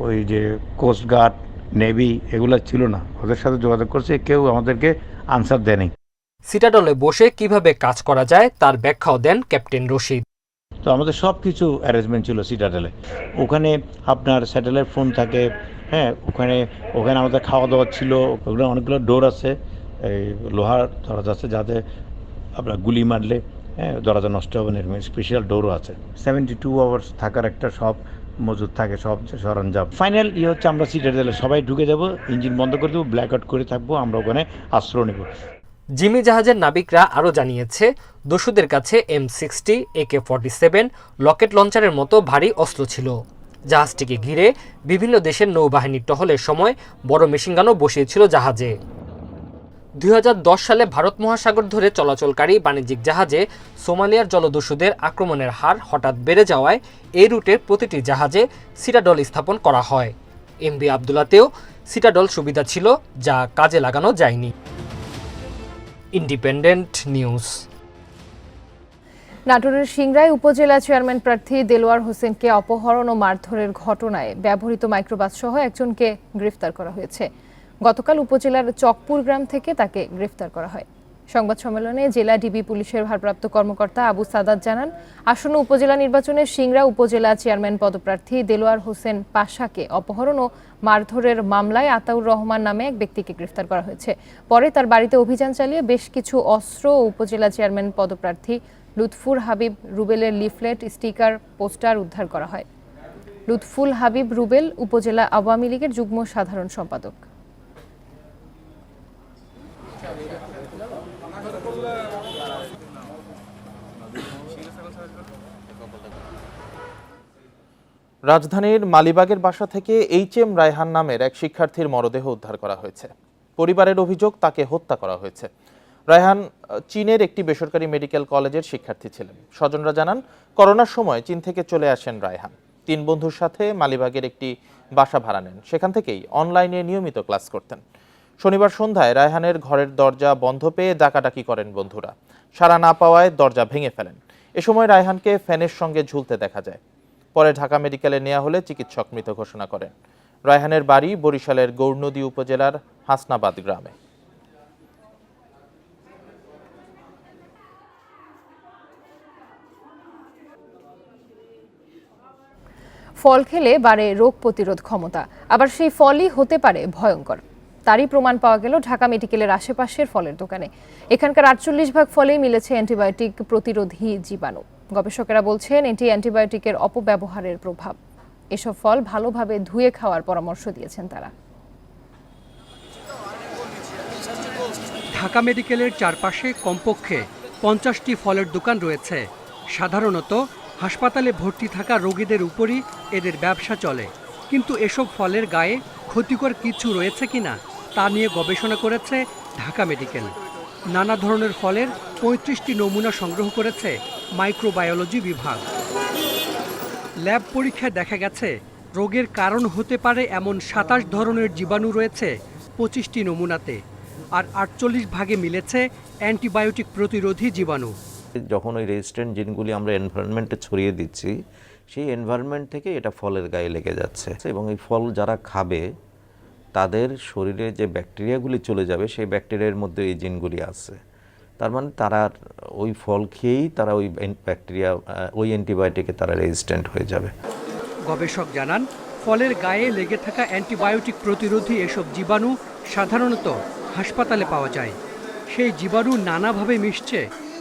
ওই যে কোস্টগার্ড নেভি এগুলো ছিল না, ওদের সাথে যোগাযোগ করছে, কেউ আমাদেরকে আনসার দেয়নি। সিটাডলে বসে কিভাবে কাজ করা যায় তার ব্যাখ্যাও দেন ক্যাপ্টেন রশিদ। তো আমাদের সব কিছু অ্যারেঞ্জমেন্ট ছিল সিটাডেলে। ওখানে আপনার স্যাটেলাইট ফোন থাকে, হ্যাঁ, ওখানে আমাদের খাওয়া দাওয়া ছিল। ওখানে অনেকগুলো ডোর আছে, এই লোহার দরজা আছে, যাতে আপনার গুলি মারলে দরজা নষ্ট হবে না, স্পেশাল ডোরও আছে। 72 আওয়ার্স থাকার একটা সব মজুদ থাকে, সব সরঞ্জাম। ফাইনাল হচ্ছে আমরা সিটাডেলে সবাই ঢুকে যাবো, ইঞ্জিন বন্ধ করে দেবো, ব্ল্যাক আউট করে থাকবো, আমরা ওখানে আশ্রয় নেব। জিমি জাহাজের নাবিকরা আরও জানিয়েছে, দস্যুদের কাছে M60, AK-47, রকেট লঞ্চারের মতো ভারী অস্ত্র ছিল। জাহাজটিকে ঘিরে বিভিন্ন দেশের নৌবাহিনীর টহলের সময় বড় মেশিনগানও বসিয়েছিল জাহাজে। 2010 সালে ভারত মহাসাগর ধরে চলাচলকারী বাণিজ্যিক জাহাজে সোমালিয়ার জলদস্যুদের আক্রমণের হার হঠাৎ বেড়ে যাওয়ায় এই রুটের প্রতিটি জাহাজে সিটাডল স্থাপন করা হয়। এমভি আবদুল্লাতেও সিটাডল সুবিধা ছিল, যা কাজে লাগানো যায়নি। Independent news. নাটোরের সিংড়াই উপজেলা চেয়ারম্যান প্রার্থী দেলোয়ার হোসেনকে অপহরণ ও মারধরের ঘটনায় ব্যবহৃত মাইক্রোবাস সহ একজনকে গ্রেফতার করা হয়েছে। গতকাল উপজেলার চকপুর গ্রাম থেকে তাকে গ্রেফতার করা হয়। সংবাদ সম্মেলনে জেলা ডিবি পুলিশের ভারপ্রাপ্ত কর্মকর্তা আবু সাদাত জানান, আসন্ন উপজেলা নির্বাচনে সিংড়া উপজেলা চেয়ারম্যান পদপ্রার্থী দেলোয়ার হোসেন পাশাকে অপহরণ ও মারধরের মামলায় আতাউর রহমান নামে এক ব্যক্তিকে গ্রেফতার করা হয়েছে। পরে তার বাড়িতে অভিযান চালিয়ে বেশ কিছু অস্ত্র ও উপজেলা চেয়ারম্যান পদপ্রার্থী লুৎফুর হাবিব রুবেলের লিফলেট, স্টিকার, পোস্টার উদ্ধার করা হয়। লুৎফুল হাবিব রুবেল উপজেলা আওয়ামী লীগের যুগ্ম সাধারণ সম্পাদক। রাজধানীর মালিবাগের বাসা থেকে HM রায়হান নামের এক শিক্ষার্থীর মরদেহ উদ্ধার করা হয়েছে। পরিবারের অভিযোগ, তাকে হত্যা করা হয়েছে। রায়হান চীনের একটি বেসরকারি মেডিকেল কলেজের শিক্ষার্থী ছিলেন। স্বজনরা জানান, করোনার সময় চীন থেকে চলে আসেন রায়হান। 3 বন্ধুর সাথে মালিবাগের একটি বাসা ভাড়া নেন। সেখান থেকেই অনলাইনে নিয়মিত ক্লাস করতেন। শনিবার সন্ধ্যায় রায়হানের ঘরের দরজা বন্ধ পেয়ে ডাকাডাকি করেন বন্ধুরা। সাড়া না পাওয়ায় দরজা ভেঙে ফেলেন। এ সময় রায়হানকে ফ্যানের সঙ্গে ঝুলতে দেখা যায়। পরে ঢাকা মেডিকেলে নেওয়া হলে চিকিৎসক মৃত ঘোষণা করেন। রায়হানের বাড়ি বরিশালের গৌরনদী উপজেলার হাসনাবাদ গ্রামে। ফল খেলে বাড়ে রোগ প্রতিরোধ ক্ষমতা, আবার সেই ফলই হতে পারে ভয়ঙ্কর। তারই প্রমাণ পাওয়া গেল ঢাকা মেডিকেলের আশেপাশের ফলের দোকানে। এখানকার 48 ভাগ ফলেই মিলেছে অ্যান্টিবায়োটিক প্রতিরোধী জীবাণু। গবেষকেরা বলছেন, এটি অ্যান্টিবায়োটিকের অপব্যবহারের প্রভাব। এসব ফল ভালোভাবে ধুয়ে খাওয়ার পরামর্শ দিয়েছেন তারা। ঢাকা মেডিকেলের চারপাশে কমপক্ষে 50টি ফলের দোকান রয়েছে। সাধারণত হাসপাতালে ভর্তি থাকা রোগীদের উপরই এদের ব্যবসা চলে। কিন্তু এসব ফলের গায়ে ক্ষতিকর কিছু রয়েছে কিনা তা নিয়ে গবেষণা করেছে ঢাকা মেডিকেল। নানা ধরনের ফলের 35টি নমুনা সংগ্রহ করেছে মাইক্রোবায়োলজি বিভাগ। ল্যাব পরীক্ষায় দেখা গেছে, রোগের কারণ হতে পারে এমন 27 ধরনের জীবাণু রয়েছে 25টি নমুনাতে, আর 48 ভাগে মিলেছে অ্যান্টিবায়োটিক প্রতিরোধী জীবাণু। যখন ওই রেজিস্ট্যান্ট জিনগুলি আমরা এনভায়রনমেন্টে ছড়িয়ে দিচ্ছি, সেই এনভায়রনমেন্ট থেকে এটা ফলের গায়ে লেগে যাচ্ছে এবং এই ফল যারা খাবে তাদের শরীরে যে ব্যাকটেরিয়াগুলি চলে যাবে, সেই ব্যাকটেরিয়ার মধ্যে এই জিনগুলি আছে। তার মানে তারা ওই ফল খেয়েই তারা ওই ব্যাকটেরিয়া, ওই অ্যান্টিবায়োটিকে তারা রেজিস্ট্যান্ট হয়ে যাবে। গবেষক জানান, ফলের গায়ে লেগে থাকা অ্যান্টিবায়োটিক প্রতিরোধী এসব জীবাণু সাধারণত হাসপাতালে পাওয়া যায়। সেই জীবাণু নানাভাবে মিশছে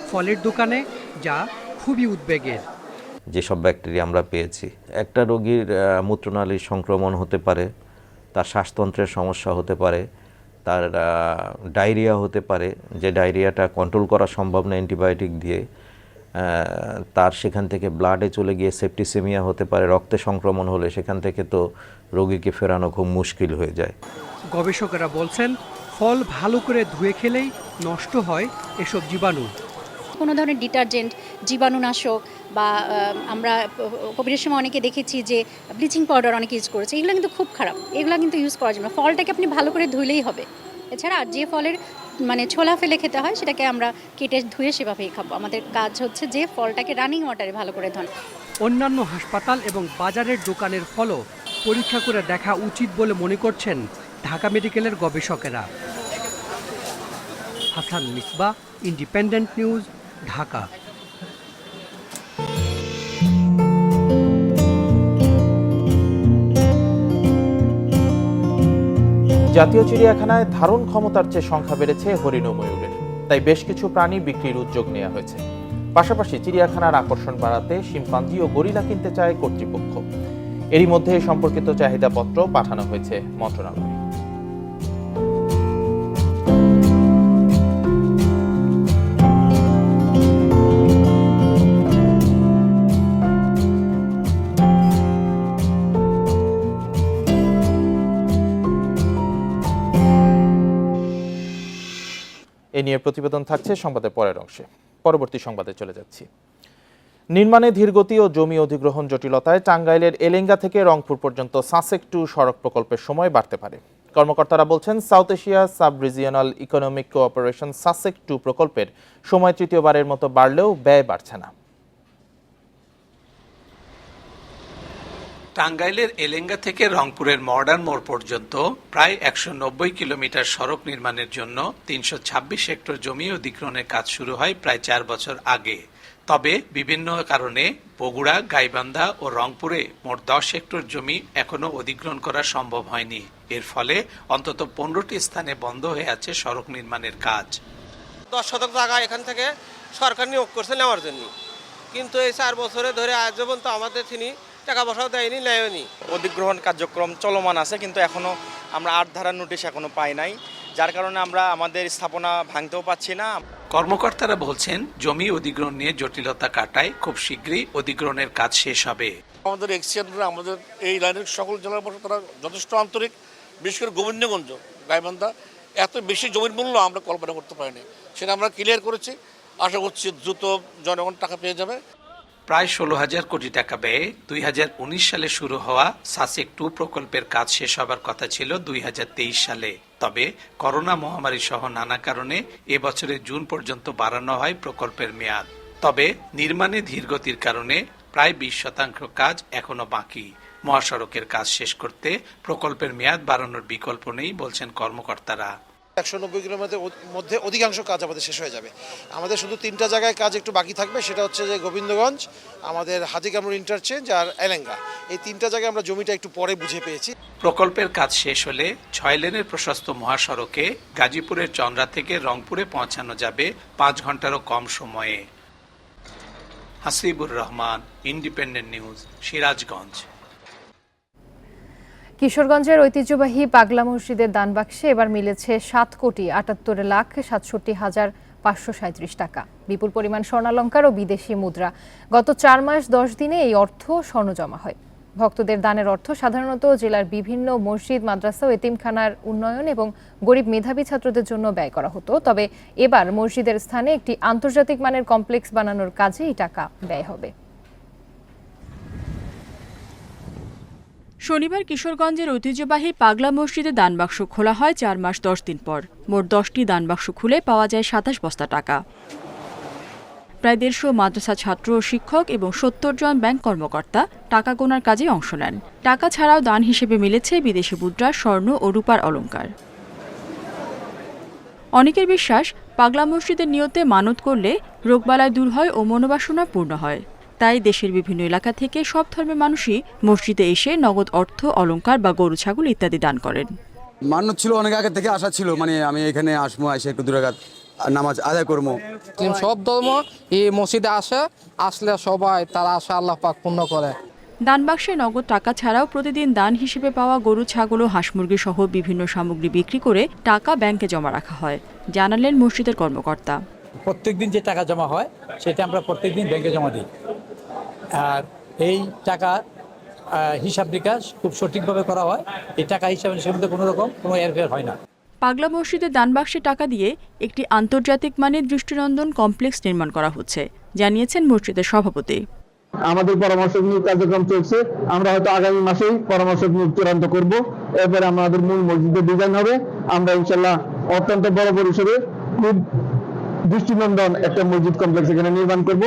ফলের দোকানে, যা খুবই উদ্বেগের। যেসব ব্যাকটেরিয়া আমরা পেয়েছি, একটা রোগীর মূত্রনালীর সংক্রমণ হতে পারে, তার শ্বাসতন্ত্রের সমস্যা হতে পারে, তার ডায়রিয়া হতে পারে, যে ডায়রিয়াটা কন্ট্রোল করা সম্ভব না অ্যান্টিবায়োটিক দিয়ে, তার সেখান থেকে ব্লাডে চলে গিয়ে সেপ্টিসেমিয়া হতে পারে, রক্তে সংক্রমণ হলে সেখান থেকে তো রোগীকে ফেরানো খুব মুশকিল হয়ে যায়। গবেষকেরা বলছেন, ফল ভালো করে ধুয়ে খেলেই নষ্ট হয় এসব জীবাণু। কোনো ধরনের ডিটারজেন্ট, জীবাণুনাশক বা আমরা কোভিডের সময় অনেকে দেখেছি যে ব্লিচিং পাউডার অনেকে ইউজ করেছে, এগুলো কিন্তু খুব খারাপ। এগুলো কিন্তু ইউজ করা যাবে না। ফলটাকে আপনি ভালো করে ধুইলেই হবে। এছাড়া আর যে ফলের ছোলা ফেলে খেতে হয়, সেটাকে আমরা কেটে ধুয়ে সেভাবেই খাবো। আমাদের কাজ হচ্ছে যে ফলটাকে রানিং ওয়াটারে ভালো করে ধোন। অন্যান্য হাসপাতাল এবং বাজারের দোকানের ফলও পরীক্ষা করে দেখা উচিত বলে মনে করছেন ঢাকা মেডিকেলের গবেষকেরা। Hasan Misbah, Independent News, Dhaka. জাতীয় চিড়িয়াখানায় ধারণ ক্ষমতার চেয়ে সংখ্যা বেড়েছে হরিণ ও ময়ূরের। তাই বেশ কিছু প্রাণী বিক্রির উদ্যোগ নেওয়া হয়েছে। পাশাপাশি চিড়িয়াখানার আকর্ষণ বাড়াতে শিম্পাঞ্জি ও গরিলা কিনতে চায় কর্তৃপক্ষ। এরই মধ্যে সম্পর্কিত চাহিদাপত্র পাঠানো হয়েছে মন্ত্রণালয়ে। এ নিয়ে প্রতিবেদন থাকছে সংবাদের পরের অংশে। পরবর্তী সংবাদে চলে যাচ্ছি। নির্মাণে ধীরগতি ও জমি অধিগ্রহণ জটিলতায় টাঙ্গাইলের এলেঙ্গা থেকে রংপুর পর্যন্ত সাসেক 2 সড়ক প্রকল্পের সময় বাড়তে পারে। কর্মকর্তারা বলছেন, South Asia sub regional economic cooperation SASEC 2 প্রকল্পের সময় তৃতীয়বারের মতো বাড়লেও ব্যয় বাড়ছে না। টাঙ্গাইলের এলেঙ্গা থেকে রংপুরের মডার্ন মোড় পর্যন্ত প্রায় 190 কিলোমিটার সড়ক নির্মাণের জন্য 326 হেক্টর জমি অধিগ্রহণের কাজ শুরু হয় প্রায় 4 বছর আগে। তবে বিভিন্ন কারণে বগুড়া, গাইবান্ধা ও রংপুরে মোট 10 হেক্টর জমি এখনো অধিগ্রহণ করা সম্ভব হয়নি। এর ফলে অন্তত 15টি স্থানে বন্ধ হয়ে আছে সড়ক নির্মাণের কাজ। 10 শতক জায়গা এখান থেকে সরকার নিয়োগ করছে নেওয়ার জন্য, কিন্তু এই 4 বছরে ধরে আজ পর্যন্ত আমাদের তিনি টাকা পয়সাও দেয়নি, নেয়নি। অধিগ্রহণ কার্যক্রম চলমান আছে, কিন্তু এখনো আমরা 8 ধারার নোটিশ এখনো পাই নাই, যার কারণে আমরা আমাদের স্থাপনা ভাঙতেও পাচ্ছি না। কর্মকর্তারা বলছেন, জমি অধিগ্রহণ নিয়ে জটিলতা কাটায় খুব শীঘ্রই অধিগ্রহণের কাজ শেষ হবে। আমাদের এক্সিডেন্টরা আমাদের এই লাইনের সকল জেলার বসে তারা যথেষ্ট আন্তরিক, বিশেষ করে গোবিন্দগঞ্জ, গাইবান্ধা এত বেশি জমির মূল্য আমরা কল্পনা করতে পারিনি, সেটা আমরা ক্লিয়ার করেছি। আশা করছি দ্রুত জনগণ টাকা পেয়ে যাবে। প্রায় 16,000 কোটি টাকা ব্যয়ে 2019 সালে শুরু হওয়া সাসেক 2 প্রকল্পের কাজ শেষ হবার কথা ছিল 2023 সালে। তবে করোনা মহামারী সহ নানা কারণে এবছরের জুন পর্যন্ত বাড়ানো হয় প্রকল্পের মেয়াদ। তবে নির্মাণে ধীরগতির কারণে প্রায় 20% কাজ এখনো বাকি। মহাসড়কের কাজ শেষ করতে প্রকল্পের মেয়াদ বাড়ানোর বিকল্প নেই বলছেন কর্মকর্তারা। 190 কিলোমিটার মধ্যে অধিকাংশ কাজ আমাদের শেষ হয়ে যাবে। আমাদের শুধু 3টা জায়গায় কাজ একটু বাকি থাকবে, সেটা হচ্ছে যে গোবিন্দগঞ্জ, আমাদের হাজিকামরুল ইন্টারচেঞ্জ আর এলেঙ্গা। এই 3টা জায়গায় আমরা জমিটা একটু পরে বুঝে পেয়েছি। প্রকল্পের কাজ শেষ হলে 6 লেনের প্রশস্ত মহাসড়কে গাজীপুরের চন্দ্রা থেকে রংপুরে পৌঁছানো যাবে 5 ঘন্টারও কম সময়ে। Hasibur Rahman, Independent news, Sirajganj. কিশোরগঞ্জের ঐতিহ্যবাহী পাগলা মসজিদের দানবাক্সে এবার মিলেছে 7,78,67,537 টাকা। বিপুল পরিমাণ স্বর্ণালংকার ও বিদেশি মুদ্রা। গত 4 মাস 10 দিনে এই অর্থ স্বর্ণ জমা হয়। ভক্তদের দানের অর্থ সাধারণত জেলার বিভিন্ন মসজিদ, মাদ্রাসা ও এতিমখানার উন্নয়ন এবং গরিব মেধাবী ছাত্রদের জন্য ব্যয় করা হতো। তবে এবার মসজিদের স্থানে একটি আন্তর্জাতিক মানের কমপ্লেক্স বানানোর কাজে এই টাকা ব্যয় হবে। শনিবার কিশোরগঞ্জের ঐতিহ্যবাহী পাগলা মসজিদে দানবাক্স খোলা হয় 4 মাস 10 দিন পর। মোট 10টি দানবাক্স খুলে পাওয়া যায় 27 বস্তা টাকা। প্রায় 150 মাদ্রাসা ছাত্র ও শিক্ষক এবং 70 জন ব্যাংক কর্মকর্তা টাকা গোনার কাজে অংশ নেন। টাকা ছাড়াও দান হিসেবে মিলেছে বিদেশি মুদ্রা, স্বর্ণ ও রূপার অলংকার। অনেকের বিশ্বাস, পাগলা মসজিদের নিয়তে মানত করলে রোগবালাই দূর হয় ও মনোবাসনা পূর্ণ হয়। তাই দেশের বিভিন্ন এলাকা থেকে সব ধর্মের মানুষই মসজিদে এসে নগদ অর্থ, অলংকার বা গরু, ছাগল ইত্যাদি দান করেন। মানত ছিল, অনেক আগে থেকে আশা ছিল, আমি এখানে আসবো, এসে একটু দূরে নামাজ আদায় করবো। সব ধর্ম এই মসজিদে আসলে সবাই তারা আশা আল্লাহ পাক পূর্ণ করে। দানবাক্সে নগদ টাকা ছাড়াও প্রতিদিন দান হিসেবে পাওয়া গরু, ছাগল ও হাঁস মুরগি সহ বিভিন্ন সামগ্রী বিক্রি করে টাকা ব্যাংকে জমা রাখা হয়, জানালেন মসজিদের কর্মকর্তা। প্রত্যেকদিন যে টাকা জমা হয় সেটা আমরা প্রত্যেকদিন ব্যাংকে জমা দিই। আর এই টাকা হিসাব নিকাশ খুব সঠিকভাবে করা হয়। এই টাকা হিসাবে সেগুলোতে কোনো এরফের হয় না। পাগলা মসজিদের দানবাক্সে টাকা দিয়ে একটি আন্তর্জাতিক মানের দৃষ্টিনন্দন কমপ্লেক্স নির্মাণ করা হচ্ছে, জানিয়েছেন মসজিদের সভাপতি। আমাদের পরামর্শ নিয়োগ কার্যক্রম চলছে, আমরা হয়তো আগামী মাসেই পরামর্শ নিয়োগ চূড়ান্ত করব। এরপরে আমাদের মূল মসজিদের ডিজাইন হবে। আমরা ইনশাল্লাহ অত্যন্ত বড় পরিসরে খুব দৃষ্টিনন্দন একটা মসজিদ কমপ্লেক্স এখানে নির্মাণ করব।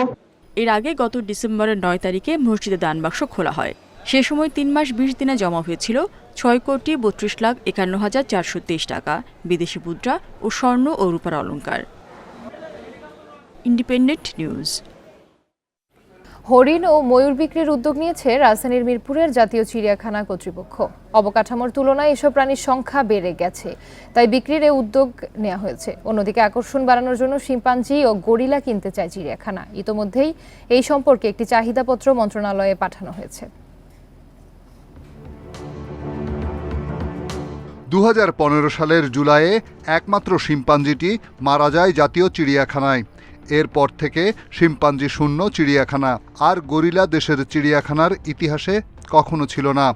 এর আগে গত ডিসেম্বরের 9 তারিখে মসজিদে দানবাক্স খোলা হয়। সে সময় 3 মাস 20 দিনে জমা হয়েছিল 6,32,51,423 টাকা, বিদেশি মুদ্রা ও স্বর্ণ ও রূপার অলংকার। Independent news. হরিণ ও ময়ূর বিক্রির উদ্যোগ নিয়েছে রাজধানীর মিরপুরের জাতীয় চিড়িয়াখানা কর্তৃপক্ষ। অবকাঠামোর তুলনায় এসব প্রাণীর সংখ্যা বেড়ে গেছে, তাই বিক্রির এই উদ্যোগ নেওয়া হয়েছে। অন্যদিকে আকর্ষণ বাড়ানোর জন্য শিম্পাঞ্জি ও গরিলা কিনতে চায় চিড়িয়াখানা। ইতোমধ্যেই এই সম্পর্কে একটি চাহিদাপত্র মন্ত্রণালয়ে পাঠানো হয়েছে। 2015 সালের জুলাইয়ে একমাত্র শিম্পাঞ্জিটি মারা যায় জাতীয় চিড়িয়াখানায়। এরপর থেকে শিম্পাঞ্জি শূন্য চিড়িয়াখানা, আর গরিলা দেশের চিড়িয়াখানার ইতিহাসে কখনো ছিল না।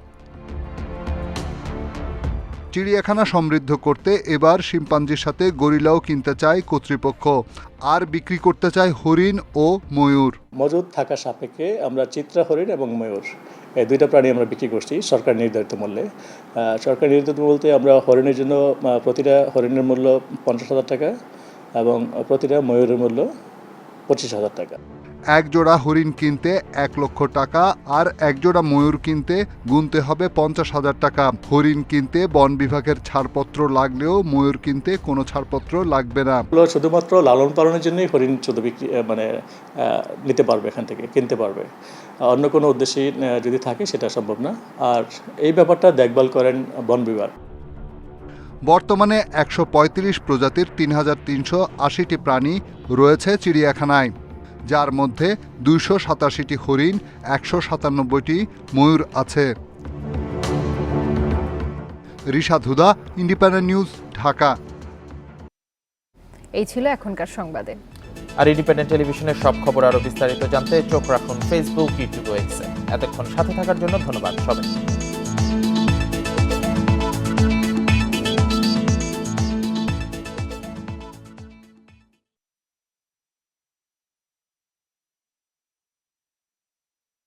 চিড়িয়াখানা সমৃদ্ধ করতে এবার শিম্পাঞ্জির সাথে গরিলাও কিনতে চায় কর্তৃপক্ষ, আর বিক্রি করতে চায় হরিণ ও ময়ূর। মজুদ থাকা সাপেক্ষে আমরা চিত্রা হরিণ এবং ময়ূর এই দুইটা প্রাণী আমরা বিক্রি করছি সরকার নির্ধারিত মূল্যে। সরকার নির্ধারিত বলতে আমরা হরিণের জন্য প্রতিটা হরিণের মূল্য 50,000 টাকা এবং প্রতিটা ময়ূরের মূল্য 25,000 টাকা। এক জোড়া হরিণ কিনতে 1 লক্ষ টাকা আর এক জোড়া ময়ূর কিনতে গুনতে হবে 50,000 টাকা। হরিণ কিনতে বন বিভাগের ছাড়পত্র লাগলেও ময়ূর কিনতে কোনো ছাড়পত্র লাগবে না। শুধুমাত্র লালন পালনের জন্যই হরিণ শুধু বিক্রি নিতে পারবে, এখান থেকে কিনতে পারবে, অন্য কোনো উদ্দেশ্যে যদি থাকে সেটা সম্ভব না। আর এই ব্যাপারটা দেখভাল করেন বন বিভাগ। বর্তমানে 135 প্রজাতির 3,380টি প্রাণী রয়েছে চিড়িয়াখানায়, যার মধ্যে 287টি হরিণ, 197টি ময়ূর আছে। রিশাদ হুদা, ইন্ডিপেন্ডেন্ট নিউজ, ঢাকা। এই ছিল এখনকার সংবাদে। আর ইন্ডিপেন্ডেন্ট টেলিভিশনের সব খবর আরো বিস্তারিত জানতে চোখ রাখুন ফেসবুক, ইউটিউব ও এক্সে। এতক্ষণ সাথে থাকার জন্য ধন্যবাদ সবাই।